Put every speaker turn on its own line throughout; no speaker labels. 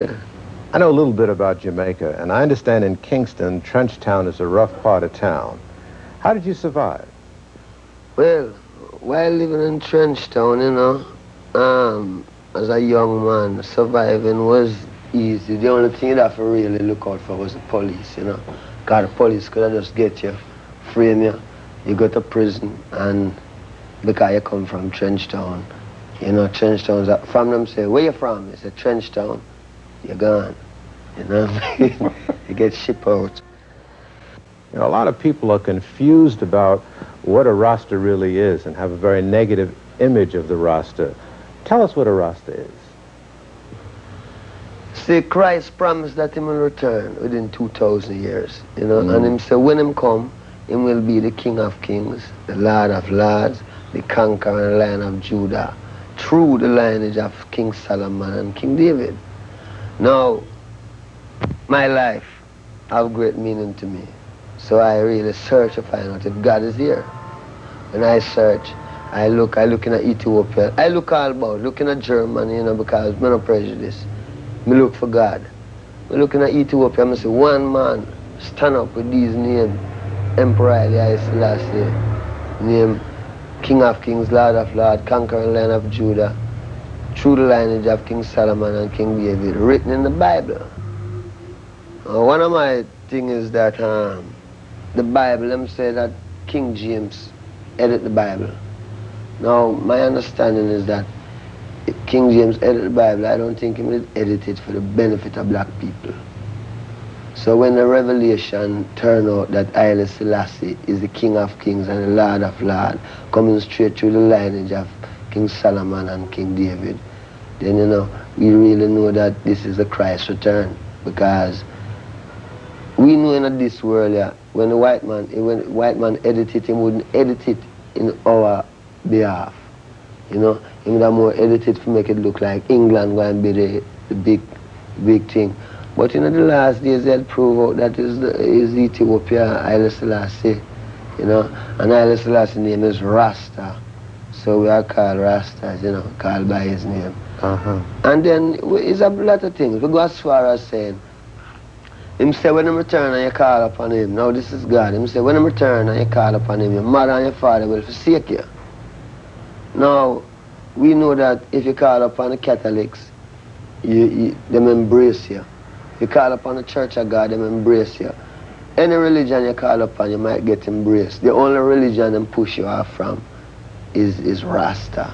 I know a little bit about Jamaica, and I understand in Kingston, Trenchtown is a rough part of town. How did you survive?
Well, while living in Trenchtown, as a young man, surviving was easy. The only thing you'd have to really look out for was the police. Because the police could have just get you, frame you, you go to prison, and because you come from Trenchtown, Trenchtown's, from them say, where you from? You say, Trenchtown, you're gone. You get shipped out.
You know, a lot of people are confused about what a Rasta really is and have a very negative image of the Rasta. Tell us what a Rasta is.
See, Christ promised that he will return within 2,000 years, and him say when him come, him will be the King of Kings, the Lord of Lords, the conquering Lion of Judah, through the lineage of King Solomon and King David. Now, my life have great meaning to me, so I really search to find out if God is here. When I search, I look in at Ethiopia, I look all about, looking at Germany, because I'm not prejudiced. I look for God. I looking at Ethiopia, I say, one man stand up with these names, Emperor Haile Selassie, name King of Kings, Lord of Lords, conquering Lion of Judah, through the lineage of King Solomon and King David, written in the Bible. One of my things is that the Bible, them say that King James edit the Bible. Now, my understanding is that if King James edited the Bible, I don't think he would edit it for the benefit of black people. So when the revelation turned out that Haile Selassie is the King of Kings and the Lord of Lords, coming straight through the lineage of King Solomon and King David, then we really know that this is the Christ's return. Because we know in this world, when the white man edit it, he wouldn't edit it in our behalf. He would have more edited to make it look like England going to be the big thing. But in the last days, they'll prove out that is Ethiopia, Haile Selassie, and Haile Selassie's name is Rasta. So we are called Rastas, called by his name. And then it's a lot of things. We go as far as saying, him say when him return and you call upon him, now this is God, him say when him return and you call upon him, your mother and your father will forsake you. Now, we know that if you call upon the Catholics, them embrace you. If you call upon the Church of God, them embrace you. Any religion you call upon, you might get embraced. The only religion them push you off from is Rasta.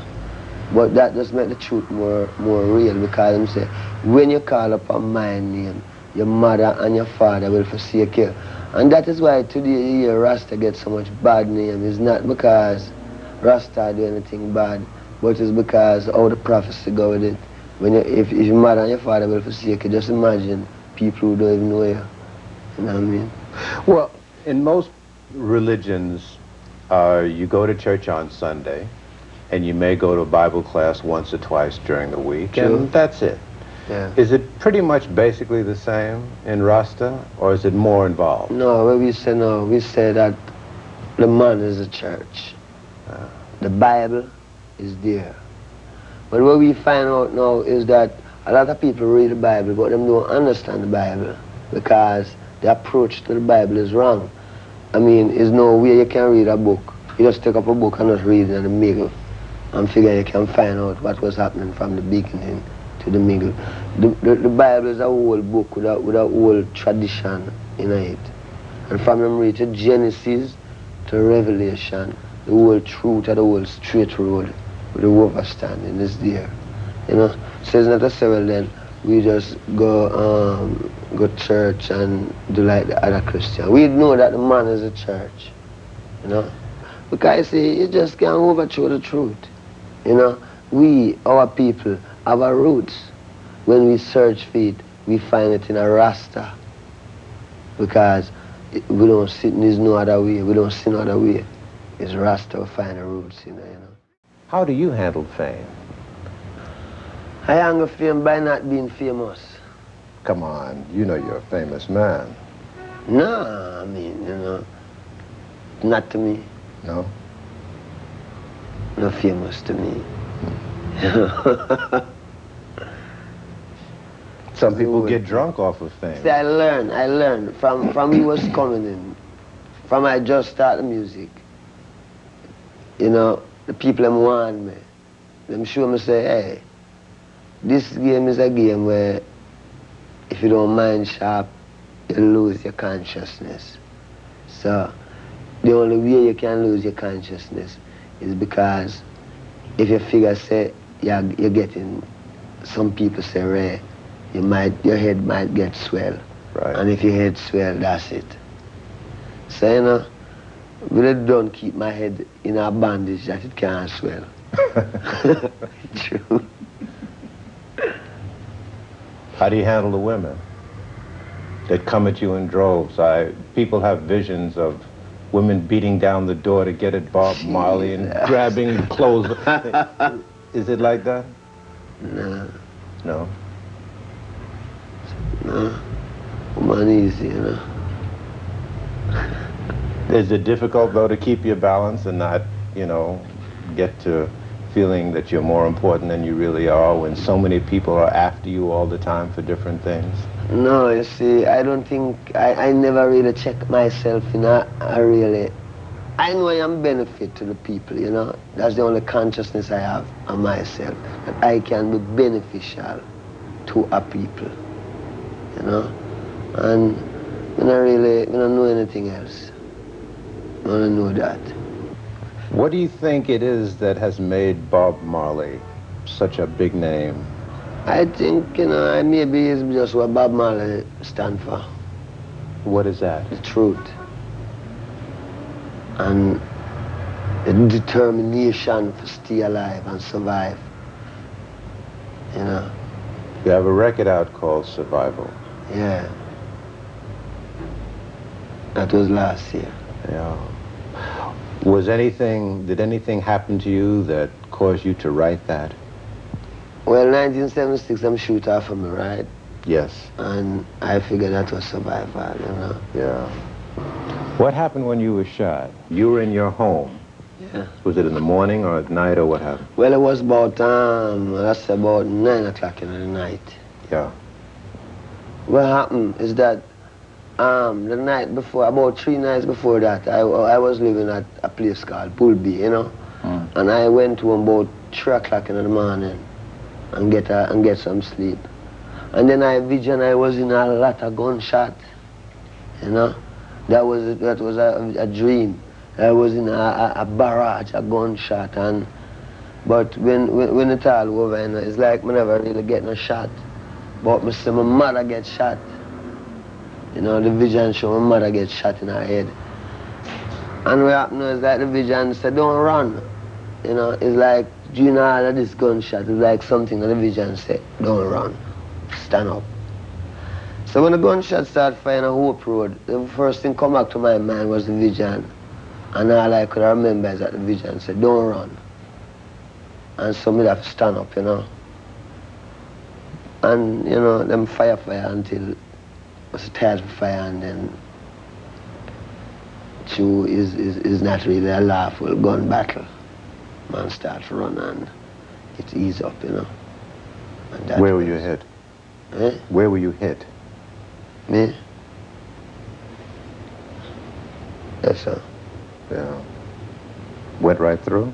But that just makes the truth more real, because them say, when you call upon my name, your mother and your father will forsake you. And that is why today you hear Rasta get so much bad name. It's not because Rasta do anything bad, but it's because all the prophecy go with it. If your mother and your father will forsake you, just imagine people who don't even know you. You know what I mean?
Well, in most religions, you go to church on Sunday, and you may go to a Bible class once or twice during the week, and that's it.
Yeah.
Is it pretty much basically the same in Rasta, or is it more involved?
No, we say that the man is the church. The Bible is there. But what we find out now is that a lot of people read the Bible, but them don't understand the Bible, because the approach to the Bible is wrong. I mean, there's no way you can read a book. You just take up a book and just read it in the middle and figure you can find out what was happening from the beginning to the middle. The Bible is a whole book with a whole tradition in it. And from them read to Genesis to Revelation, the whole truth of the whole straight road with the overstanding is there. So it's not a well then we just go church and do like the other Christian. We know that the man is a church. Because you just can't overthrow the truth. We, our people, have our roots. When we search for it, we find it in a Rasta. Because we don't see, there's no other way. We don't see no other way. It's Rasta we find the roots in there,
How do you handle fame?
I handle fame by not being famous.
Come on, you're a famous man.
No, I mean, not to me.
No?
Not famous to me.
Some people get drunk off of things.
See, I learned from he was coming in, from I just started music. You know, the people them want me. Them show me say, hey, this game is a game where if you don't mind sharp, you lose your consciousness. So the only way you can lose your consciousness is because if you figure say you're getting, some people say rare, your head might get swell.
Right.
And if your head swell, that's it. So you know, really don't keep my head in a bandage that it can't swell. True.
How do you handle the women that come at you in droves? People have visions of women beating down the door to get at Bob Marley and grabbing clothes. Is it like that?
No.
No?
No. Woman easy, you know.
Is it difficult, though, to keep your balance and not, you know, get to feeling that you're more important than you really are when so many people are after you all the time for different things?
No, you see, I don't think, I never really check myself, you know, I know I am benefit to the people, you know. That's the only consciousness I have on myself, that I can be beneficial to a people, you know. And I don't know anything else. I don't know that.
What do you think it is that has made Bob Marley such a big name?
I think, you know, maybe it's just what Bob Marley stands for.
What is that?
The truth. And the determination to stay alive and survive. You know?
You have a record out called Survival.
Yeah. That was last year.
Yeah. Did anything happen to you that caused you to write that?
Well, 1976, I'm shoot off of me, right?
Yes.
And I figured that was survival, you know?
Yeah. What happened when you were shot? You were in your home.
Yeah.
Was it in the morning or at night or what happened?
Well, it was about, that's about 9 o'clock in the night.
Yeah.
What happened is that the night before, about 3 nights before that, I was living at a place called Bullby, you know? Mm. And I went to about 3 o'clock in the morning and get some sleep. And then I was in a lot of gunshot, you know? That was a dream. I was in a barrage, a gunshot, but when it all over, you know, it's like I never really get no shot. But I see my mother get shot. You know, the vision show my mother get shot in her head. And what happened is that the vision said, don't run. You know, it's like, you know, all of this gunshot is like something that the vision said, don't run, stand up. So when the gunshot started firing on Hope Road, the first thing come back to my mind was the vision. And all I could remember is that the vision said, don't run. And somebody have to stand up, you know. And, you know, them fire until it was tired of fire, and then two is not really a lawful gun battle. Man start to run and it ease up, you know.
Where were you hit?
Eh?
Where were you hit?
Me? Yes, sir.
Yeah. Went right through?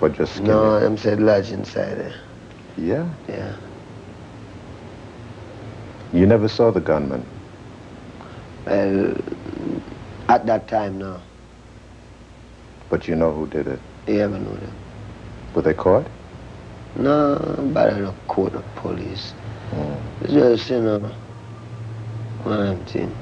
Or just skinned
No,
it?
I'm said lodge inside there.
Yeah?
Yeah.
You never saw the gunman?
Well, at that time, no.
But you know who did it?
You ever know them?
Were they caught?
No, but I don't call the police.
Mm.
It's just, you know, one of them things.